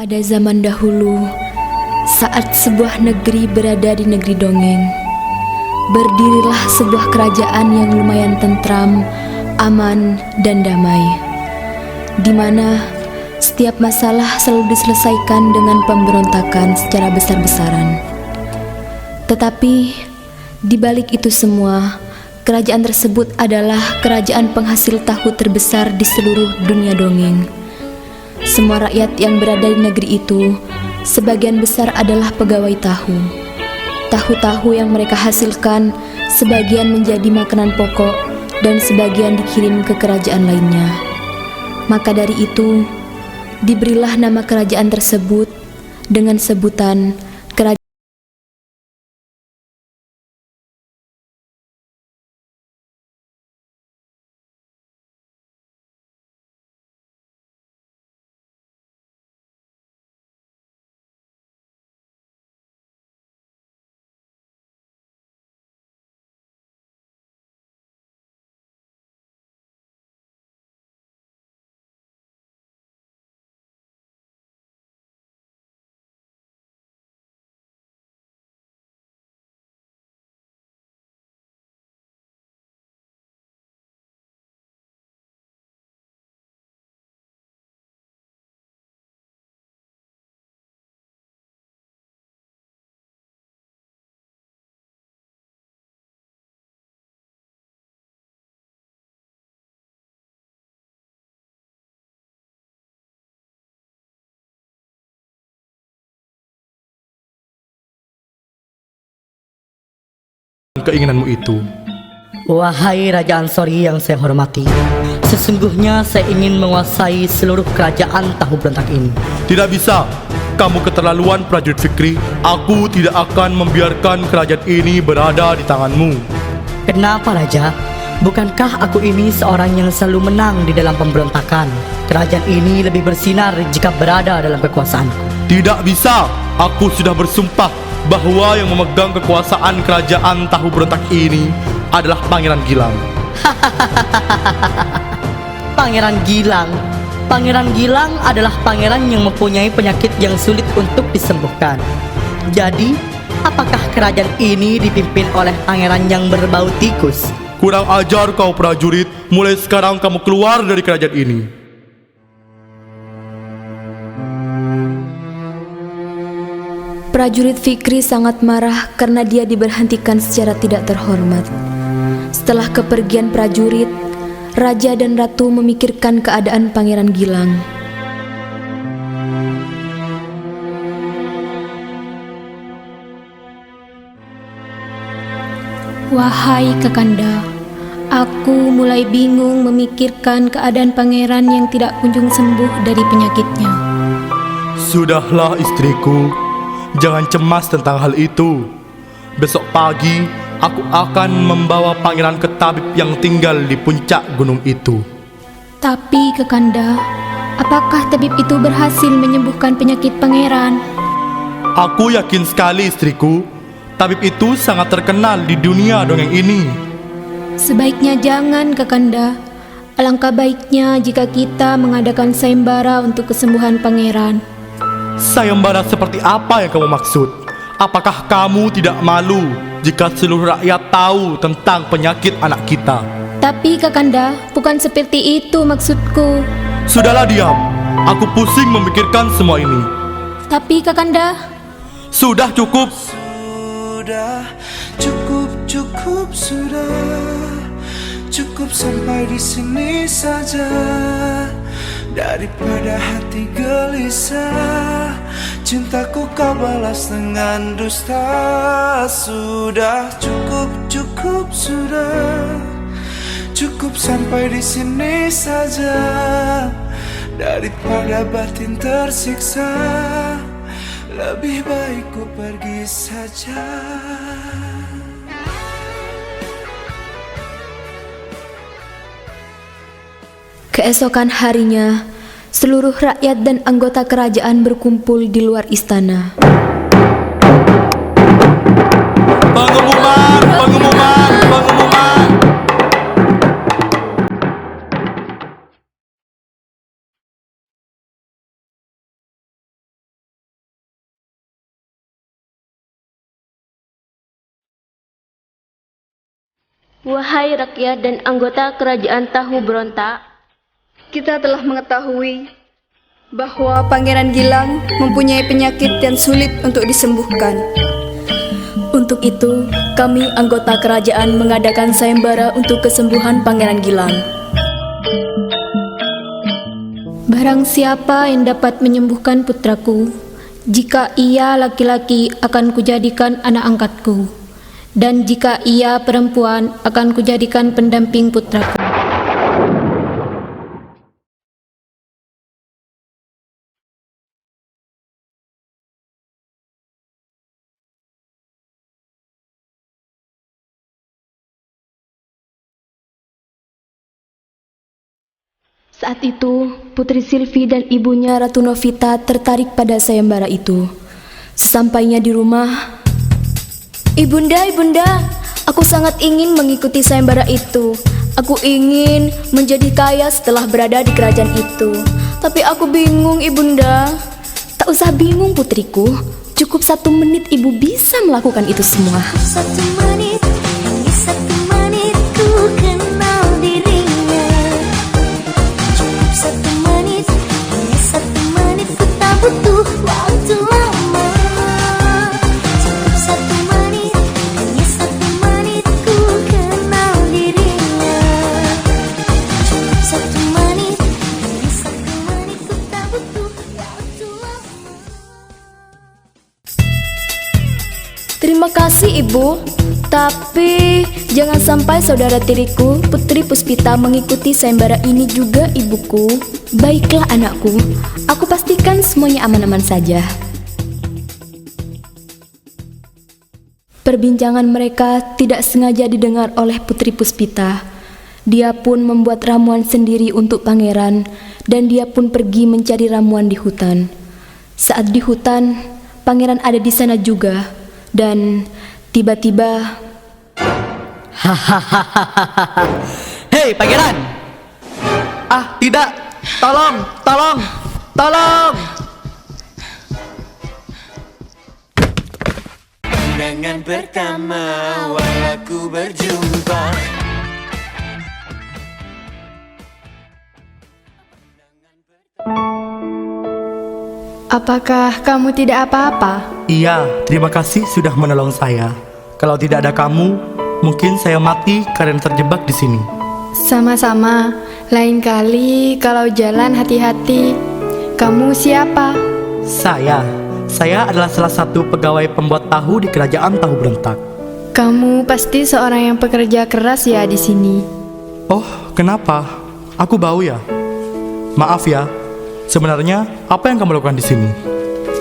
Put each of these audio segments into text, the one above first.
Pada zaman dahulu, saat sebuah negeri berada di negeri dongeng, berdirilah sebuah kerajaan yang lumayan tentram, aman, dan damai, di mana setiap masalah selalu diselesaikan dengan pemberontakan secara besar-besaran. Tetapi di balik itu semua, kerajaan tersebut adalah kerajaan penghasil tahu terbesar di seluruh dunia dongeng. Semua rakyat yang berada di negeri itu sebagian besar adalah pegawai tahu. Tahu-tahu yang mereka hasilkan sebagian menjadi makanan pokok dan sebagian dikirim ke kerajaan lainnya. Maka dari itu, diberilah nama kerajaan tersebut dengan sebutan kerajaan. Keinginanmu itu. Wahai Raja Ansori yang saya hormati, sesungguhnya saya ingin menguasai seluruh kerajaan tahu berontak ini. Tidak bisa. Kamu keterlaluan, prajurit Fikri. Aku tidak akan membiarkan kerajaan ini berada di tanganmu. Kenapa Raja? Bukankah aku ini seorang yang selalu menang di dalam pemberontakan? Kerajaan ini lebih bersinar jika berada dalam kekuasaanku. Tidak bisa. Aku sudah bersumpah bahwa yang memegang kekuasaan kerajaan tahu berontak ini adalah Pangeran Gilang. Pangeran Gilang. Pangeran Gilang adalah pangeran yang mempunyai penyakit yang sulit untuk disembuhkan. Jadi, apakah kerajaan ini dipimpin oleh pangeran yang berbau tikus? Kurang ajar kau prajurit. Mulai sekarang kamu keluar dari kerajaan ini. Prajurit Fikri sangat marah karena dia diberhentikan secara tidak terhormat. Setelah kepergian prajurit, Raja dan Ratu memikirkan keadaan Pangeran Gilang. Wahai Kakanda, aku mulai bingung memikirkan keadaan pangeran yang tidak kunjung sembuh dari penyakitnya. Sudahlah istriku, jangan cemas tentang hal itu. Besok pagi aku akan membawa pangeran ke tabib yang tinggal di puncak gunung itu. Tapi Kakanda, apakah tabib itu berhasil menyembuhkan penyakit pangeran? Aku yakin sekali istriku, tabib itu sangat terkenal di dunia dongeng ini. Sebaiknya jangan Kakanda. Alangkah baiknya jika kita mengadakan sayembara untuk kesembuhan pangeran. Sayembara seperti apa yang kamu maksud? Apakah kamu tidak malu jika seluruh rakyat tahu tentang penyakit anak kita? Tapi Kakanda, bukan seperti itu maksudku. Sudahlah diam, aku pusing memikirkan semua ini. Tapi Kakanda, Sudah cukup. Sudah cukup, cukup sudah. Cukup sampai di sini saja. Daripada hati gelisah, cintaku kau balas dengan dusta. Sudah cukup, cukup sudah. Cukup sampai di sini saja. Daripada batin tersiksa, lebih baik ku pergi saja. Keesokan harinya, seluruh rakyat dan anggota kerajaan berkumpul di luar istana. Pengumuman, pengumuman, pengumuman. Wahai rakyat dan anggota kerajaan Tahu Berontak, Kita telah mengetahui bahwa Pangeran Gilang mempunyai penyakit yang sulit untuk disembuhkan. Untuk itu, kami anggota kerajaan mengadakan sayembara untuk kesembuhan Pangeran Gilang. Barang siapa yang dapat menyembuhkan putraku, jika ia laki-laki akan kujadikan anak angkatku, dan jika ia perempuan akan kujadikan pendamping putraku. Saat itu, Putri Silvi dan ibunya Ratu Novita tertarik pada sayembara itu. Sampainya di rumah, Ibunda, aku sangat ingin mengikuti sayembara itu. Aku ingin menjadi kaya setelah berada di kerajaan itu. Tapi aku bingung, Ibunda. Tak usah bingung, putriku. Cukup 1 menit ibu bisa melakukan itu semua. 1 menit, hanya 1 menit ku kenal dirinya. Cukup 1 menit, hanya 1 menit ku tak butuh waktu lama. Cukup 1 menit, hanya 1 menit ku kenal dirinya. Cukup 1 menit, hanya 1 menit ku tak butuh waktu lama. Terima kasih, Ibu. Tapi jangan sampai saudara tiriku, Putri Puspita, mengikuti sayembara ini juga, Ibuku. Baiklah, anakku. Aku pastikan semuanya aman-aman saja. Perbincangan mereka tidak sengaja didengar oleh Putri Puspita. Dia pun membuat ramuan sendiri untuk pangeran, dan dia pun pergi mencari ramuan di hutan. Saat di hutan, pangeran ada di sana juga, dan tiba-tiba, Hei pangeran! Ah tidak! Tolong! Tolong! Tolong! Pandangan pertama walau berjumpa. Apakah kamu tidak apa-apa? Iya, terima kasih sudah menolong saya. Kalau tidak ada kamu, mungkin saya mati karena terjebak di sini. Sama-sama. Lain kali kalau jalan hati-hati. Kamu siapa? Saya adalah salah satu pegawai pembuat tahu di kerajaan Tahu Berontak. Kamu pasti seorang yang pekerja keras ya di sini. Oh, kenapa? Aku bau ya? Maaf ya. Sebenarnya apa yang kamu lakukan di sini?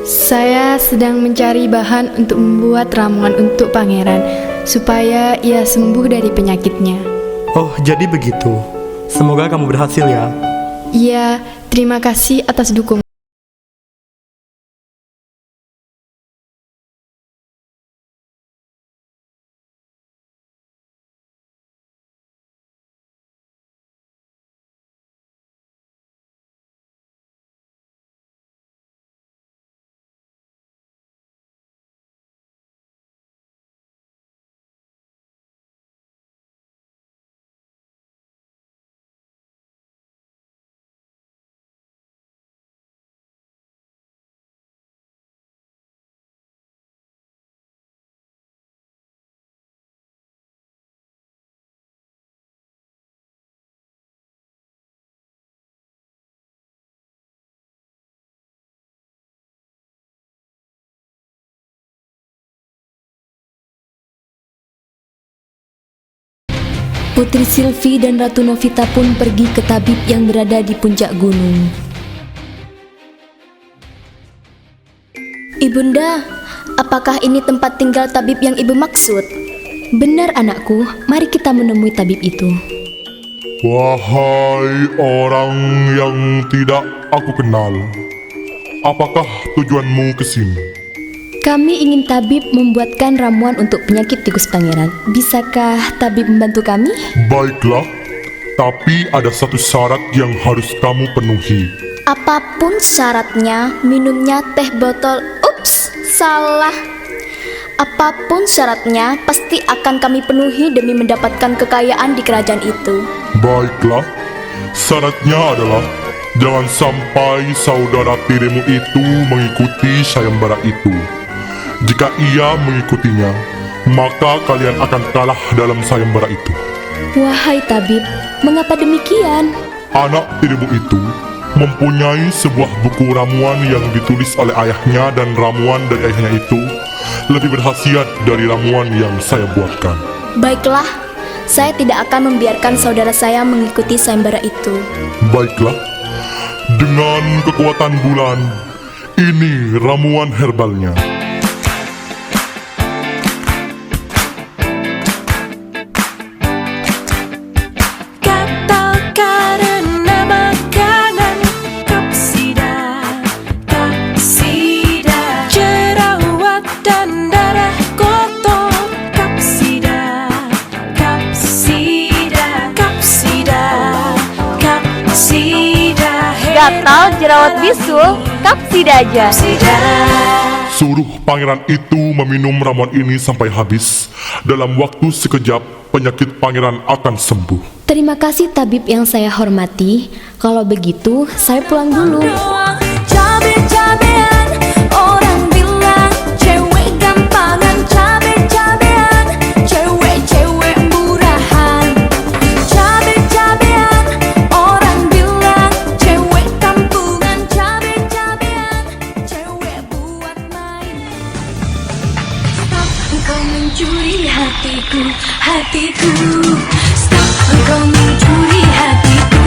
Saya sedang mencari bahan untuk membuat ramuan untuk pangeran supaya ia sembuh dari penyakitnya. Oh, jadi begitu. Semoga kamu berhasil ya. Iya, terima kasih atas dukungan. Putri Silvi dan Ratu Novita pun pergi ke tabib yang berada di puncak gunung. Ibunda, apakah ini tempat tinggal tabib yang ibu maksud? Benar, anakku. Mari kita menemui tabib itu. Wahai orang yang tidak aku kenal, apakah tujuanmu ke sini? Kami ingin tabib membuatkan ramuan untuk penyakit tikus pangeran. Bisakah tabib membantu kami? Baiklah, tapi ada satu syarat yang harus kamu penuhi. Apapun syaratnya, minumnya teh botol. Ups, salah. Apapun syaratnya, pasti akan kami penuhi demi mendapatkan kekayaan di kerajaan itu. Baiklah, syaratnya adalah jangan sampai saudara tirimu itu mengikuti sayembara itu. Jika ia mengikutinya, maka kalian akan kalah dalam sayembara itu. Wahai tabib, mengapa demikian? Anak tirimu itu mempunyai sebuah buku ramuan yang ditulis oleh ayahnya, dan ramuan dari ayahnya itu lebih berkhasiat dari ramuan yang saya buatkan. Baiklah, saya tidak akan membiarkan saudara saya mengikuti sayembara itu. Baiklah, dengan kekuatan bulan, ini ramuan herbalnya. Gatal, jerawat bisul, kapsida aja. Suruh pangeran itu meminum ramuan ini sampai habis. Dalam waktu sekejap, penyakit pangeran akan sembuh. Terima kasih tabib yang saya hormati. Kalau begitu, saya pulang dulu. Cabe-cabean, orang bilang cewek gampangan. Cabe-cabean, cewek-cewek murahan. Cabe-cabean, orang bilang cewek kampungan. Cabe-cabean, cewek buat main. Stop, engkau mencuri hatiku, hatiku. Stop, engkau mencuri hatiku.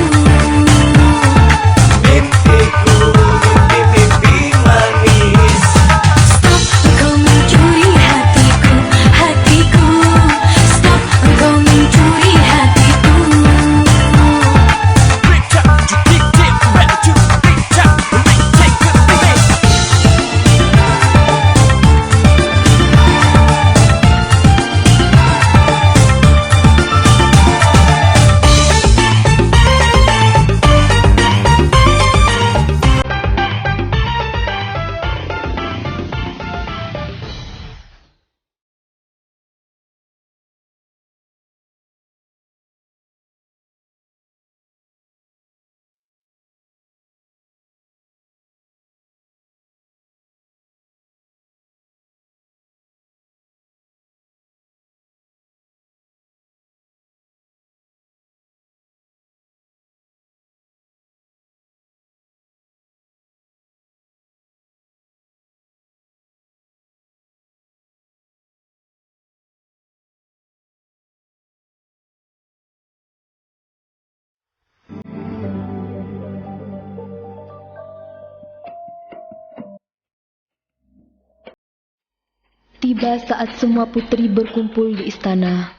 Tiba saat semua putri berkumpul di istana.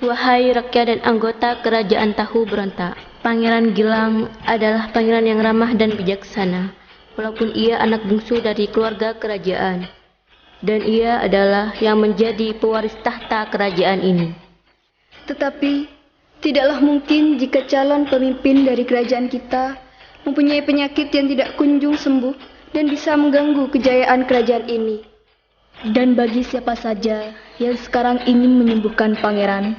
Wahai rakyat dan anggota kerajaan Tahu Berontak, Pangeran Gilang adalah pangeran yang ramah dan bijaksana, walaupun ia anak bungsu dari keluarga kerajaan. Dan ia adalah yang menjadi pewaris tahta kerajaan ini. Tetapi, tidaklah mungkin jika calon pemimpin dari kerajaan kita mempunyai penyakit yang tidak kunjung sembuh dan bisa mengganggu kejayaan kerajaan ini. Dan bagi siapa saja yang sekarang ingin menyembuhkan pangeran,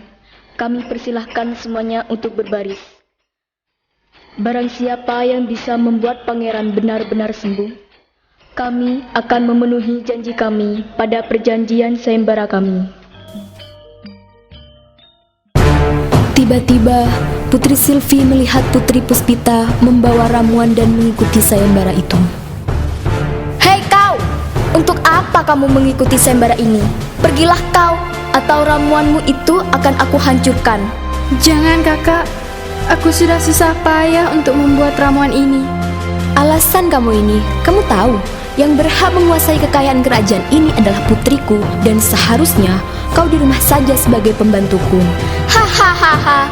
kami persilahkan semuanya untuk berbaris. Barang siapa yang bisa membuat pangeran benar-benar sembuh, kami akan memenuhi janji kami pada perjanjian sayembara kami. Tiba-tiba, Putri Sylvie melihat Putri Puspita membawa ramuan dan mengikuti sayembara itu. Hei kau, untuk apa kamu mengikuti sayembara ini? Pergilah kau, atau ramuanmu itu akan aku hancurkan. Jangan kakak, aku sudah susah payah untuk membuat ramuan ini. Alasan kamu ini, kamu tahu, yang berhak menguasai kekayaan kerajaan ini adalah putriku, dan seharusnya kau di rumah saja sebagai pembantuku. Hahaha,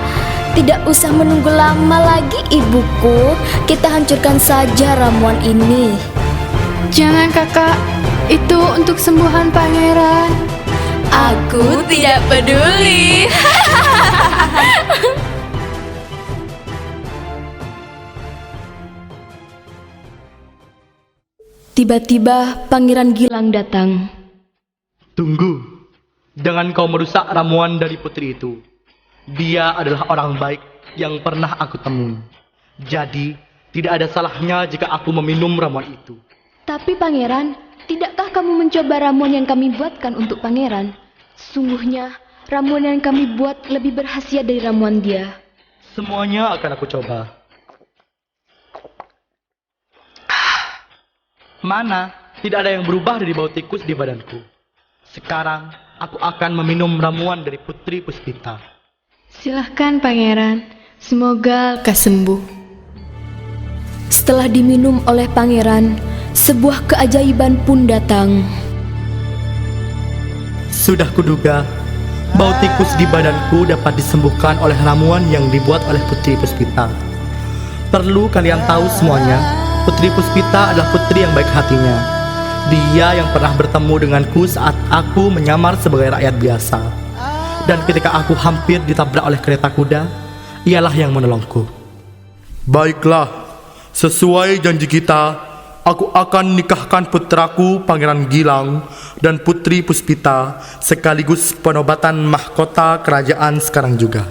tidak usah menunggu lama lagi ibuku, kita hancurkan saja ramuan ini. Jangan kakak, itu untuk sembuhan pangeran. Aku tidak peduli. Tiba-tiba Pangeran Gilang datang. Tunggu, jangan kau merusak ramuan dari putri itu. Dia adalah orang baik yang pernah aku temui. Jadi, tidak ada salahnya jika aku meminum ramuan itu. Tapi pangeran, tidakkah kamu mencoba ramuan yang kami buatkan untuk pangeran? Sungguhnya, ramuan yang kami buat lebih berkhasiat dari ramuan dia. Semuanya akan aku coba. Mana? Tidak ada yang berubah dari bau tikus di badanku. Sekarang, aku akan meminum ramuan dari Putri Puspita. Silahkan pangeran, semoga lekas sembuh. Setelah diminum oleh pangeran, sebuah keajaiban pun datang. Sudah kuduga, bau tikus di badanku dapat disembuhkan oleh ramuan yang dibuat oleh Putri Puspita. Perlu kalian tahu semuanya, Putri Puspita adalah putri yang baik hatinya. Dia yang pernah bertemu denganku saat aku menyamar sebagai rakyat biasa. Dan ketika aku hampir ditabrak oleh kereta kuda, ialah yang menolongku. Baiklah, sesuai janji kita, aku akan nikahkan putraku Pangeran Gilang dan Putri Puspita sekaligus penobatan mahkota kerajaan sekarang juga.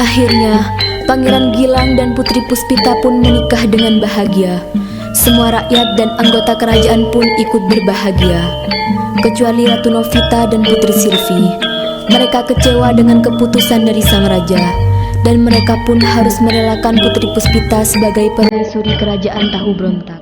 Akhirnya, Pangeran Gilang dan Putri Puspita pun menikah dengan bahagia. Semua rakyat dan anggota kerajaan pun ikut berbahagia, kecuali Ratu Novita dan Putri Silvi. Mereka kecewa dengan keputusan dari sang raja, dan mereka pun harus merelakan Putri Puspita sebagai permaisuri kerajaan Tahu Berontak.